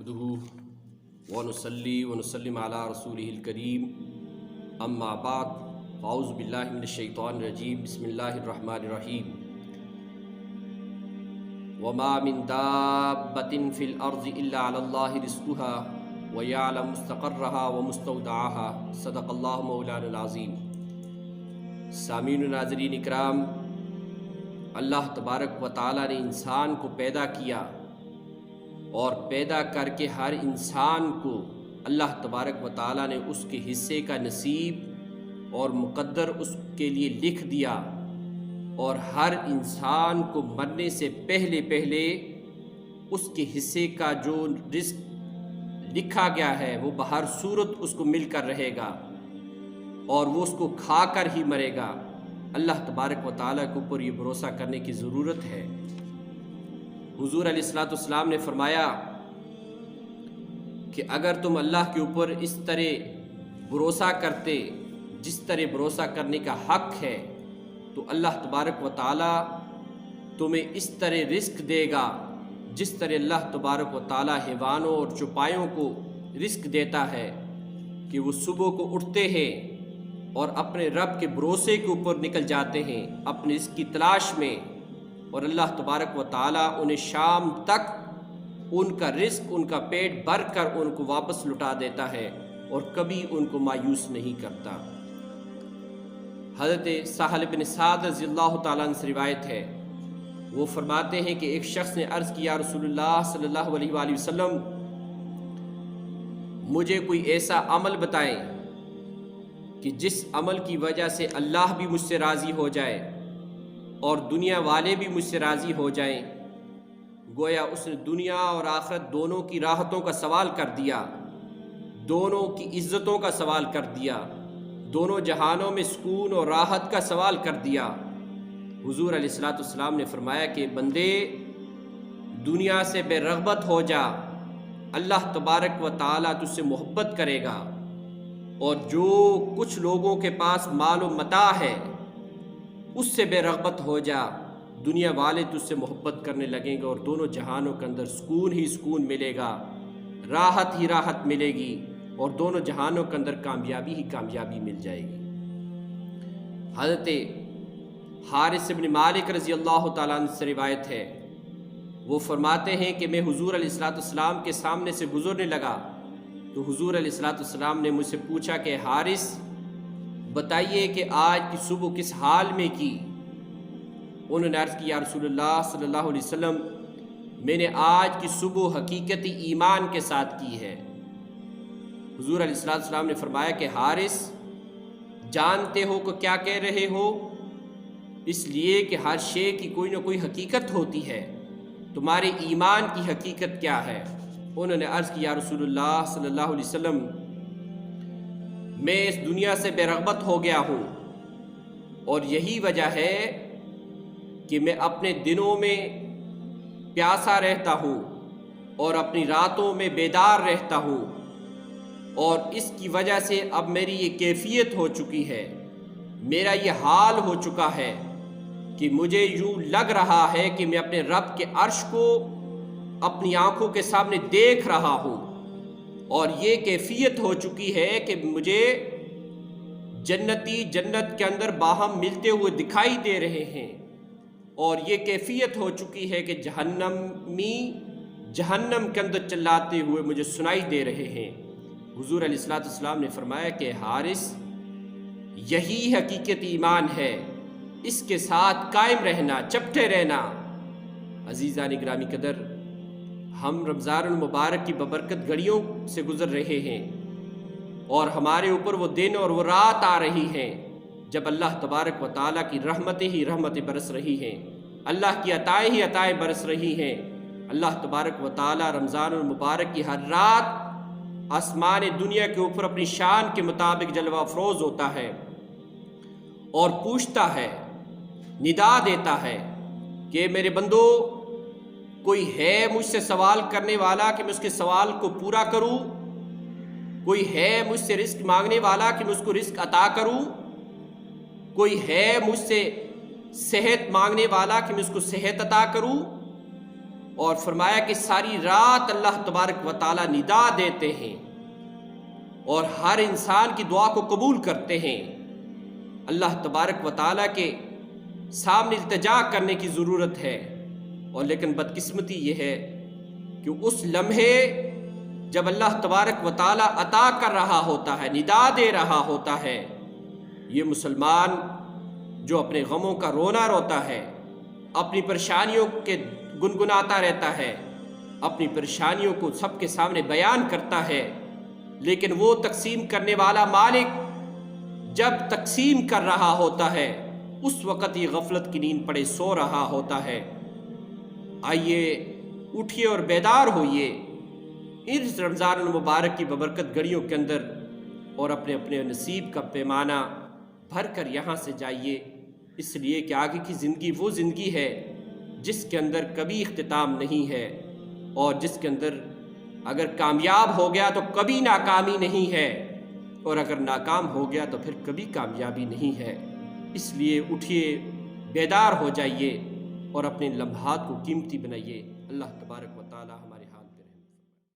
नहमदुहु व नुसल्ली व नुसल्लिम अला रसूलिहिल करीम अम्मा बाद फ़ाऊज़ु बिल्लाहि मिनश शैतानिर रजीम बिस्मिल्लाहिर रहमानिर रहीम व मा मिन दाब्बतिन फ़िल अर्ज़ि इल्ला अलल्लाहि रिज़्क़ुहा व यअलमु मुस्तक़र्रहा व मुस्तौदअहा सदक़ल्लाहु मौलाना अज़ीम। सामीन व नाज़रीन इकराम, अल्लाह तबारक व तआला ने इंसान को पैदा किया और पैदा करके हर इंसान को अल्लाह तबारक व तआला ने उसके हिस्से का नसीब और मुक़द्दर उसके लिए लिख दिया। और हर इंसान को मरने से पहले पहले उसके हिस्से का जो रिस्क लिखा गया है वो बहर सूरत उसको मिलकर रहेगा और वो उसको खाकर ही मरेगा। अल्लाह तबारक व तआला के ऊपर ये भरोसा करने की ज़रूरत है। हुज़ूर अलैहिस्सलाम ने फरमाया कि अगर तुम अल्लाह के ऊपर इस तरह भरोसा करते जिस तरह भरोसा करने का हक़ है, तो अल्लाह तबारक व तआला तुम्हें इस तरह रिस्क देगा जिस तरह अल्लाह तबारक व तआला हैवानों और चौपायों को रिस्क देता है कि वो सुबह को उठते हैं और अपने रब के भरोसे के ऊपर निकल जाते हैं अपने रिस्क की तलाश में, और अल्लाह तबारक व तआला उन्हें शाम तक उनका रिस्क उनका पेट भर कर उनको वापस लुटा देता है और कभी उनको मायूस नहीं करता। हज़रत साहल बिन साद रज़ियल्लाहु तआला अन्हु से रिवायत है, वो फरमाते हैं कि एक शख्स ने अर्ज़ किया, रसूलुल्लाह सल्लल्लाहु अलैहि वसल्लम, मुझे कोई ऐसा अमल बताएं कि जिस अमल की वजह से अल्लाह भी मुझसे राज़ी हो जाए और दुनिया वाले भी मुझसे राज़ी हो जाएं। गोया उसने दुनिया और आखिरत दोनों की राहतों का सवाल कर दिया, दोनों की इज़्ज़तों का सवाल कर दिया, दोनों जहानों में सुकून और राहत का सवाल कर दिया। हुज़ूर अलैहिस्सलाम ने फरमाया कि बंदे दुनिया से बेरग़बत हो जा, अल्लाह तबारक व तआला तुझसे मोहब्बत करेगा। और जो कुछ लोगों के पास माल व मता है उससे बेरग़बत हो जा, दुनिया वाले तुझसे मोहब्बत करने लगेंगे और दोनों जहानों के अंदर सुकून ही सुकून मिलेगा, राहत ही राहत मिलेगी और दोनों जहानों के अंदर कामयाबी ही कामयाबी मिल जाएगी। हज़रत हारिस इब्न मालिक रज़ियल्लाहु तआला अन्हु से रिवायत है, वो फरमाते हैं कि मैं हुज़ूर अलैहिस्सलाम के सामने से गुज़रने लगा तो हुज़ूर अलैहिस्सलाम ने मुझसे पूछा कि हारिस बताइए कि आज की सुबह किस हाल में की। उन्होंने अर्ज़ किया, रसूलुल्लाह सल्लल्लाहु अलैहि वसल्लम, मैंने आज की सुबह हकीकती ईमान के साथ की है। हुज़ूर अलैहिस्सलाम ने फरमाया कि हारिस जानते हो कि क्या कह रहे हो, इसलिए कि हर शे की कोई ना कोई हकीकत होती है, तुम्हारे ईमान की हकीकत क्या है। उन्होंने अर्ज़ किया, रसूलुल्लाह सल्लल्लाहु अलैहि वसल्लम, मैं इस दुनिया से बेरग़बत हो गया हूँ और यही वजह है कि मैं अपने दिनों में प्यासा रहता हूँ और अपनी रातों में बेदार रहता हूँ, और इसकी वजह से अब मेरी ये कैफियत हो चुकी है, मेरा ये हाल हो चुका है कि मुझे यूँ लग रहा है कि मैं अपने रब के अर्श को अपनी आँखों के सामने देख रहा हूँ, और ये कैफियत हो चुकी है कि मुझे जन्नती जन्नत के अंदर बाहम मिलते हुए दिखाई दे रहे हैं, और ये कैफियत हो चुकी है कि जहन्नमी जहन्नम के अंदर चिल्लाते हुए मुझे सुनाई दे रहे हैं। हुज़ूर अलैहिस्सलाम ने फरमाया कि हारिस यही हकीकत ईमान है, इसके साथ कायम रहना, चपटे रहना। अज़ीज़ान गिरामी कदर, हम रमज़ानुल मुबारक की बबरकत घड़ियों से गुज़र रहे हैं और हमारे ऊपर वो दिन और वो रात आ रही हैं जब अल्लाह तबारक व तआला की रहमतें ही रहमतें बरस रही हैं, अल्लाह की अताएँ ही अताएँ बरस रही हैं। अल्लाह तबारक व तआला रमज़ानुल मुबारक की हर रात आसमान दुनिया के ऊपर अपनी शान के मुताबिक जलवा अफरोज़ होता है और पूछता है, निदा देता है कि मेरे बंदो, कोई है मुझसे सवाल करने वाला कि मैं उसके सवाल को पूरा करूं? कोई है मुझसे रिस्क मांगने वाला कि मैं उसको रिस्क अता करूं? कोई है मुझसे सेहत मांगने वाला कि मैं उसको सेहत अता करूं? اور فرمایا کہ ساری رات اللہ تبارک و تعالی ندا دیتے ہیں اور ہر انسان کی دعا کو قبول کرتے ہیں۔ اللہ تبارک و تعالی کے سامنے التجا کرنے کی ضرورت ہے، اور لیکن بدقسمتی یہ ہے کہ اس لمحے جب اللہ تبارک و تعالی عطا کر رہا ہوتا ہے، ندا دے رہا ہوتا ہے، یہ مسلمان جو اپنے غموں کا رونا روتا ہے، اپنی پریشانیوں کے گنگناتا رہتا ہے، اپنی پریشانیوں کو سب کے سامنے بیان کرتا ہے، لیکن وہ تقسیم کرنے والا مالک جب تقسیم کر رہا ہوتا ہے اس وقت یہ غفلت کی نیند پڑے سو رہا ہوتا ہے۔ آئیے اٹھیے اور بیدار ہوئیے اس رمضان المبارک کی ببرکت گھڑیوں کے اندر، اور اپنے اپنے نصیب کا پیمانہ بھر کر یہاں سے جائیے، اس لیے کہ آگے کی زندگی وہ زندگی ہے جس کے اندر کبھی اختتام نہیں ہے، اور جس کے اندر اگر کامیاب ہو گیا تو کبھی ناکامی نہیں ہے، اور اگر ناکام ہو گیا تو پھر کبھی کامیابی نہیں ہے۔ اس لیے اٹھیے، بیدار ہو جائیے اور اپنے لمحات کو قیمتی بنائیے۔ اللہ تبارک و تعالی ہمارے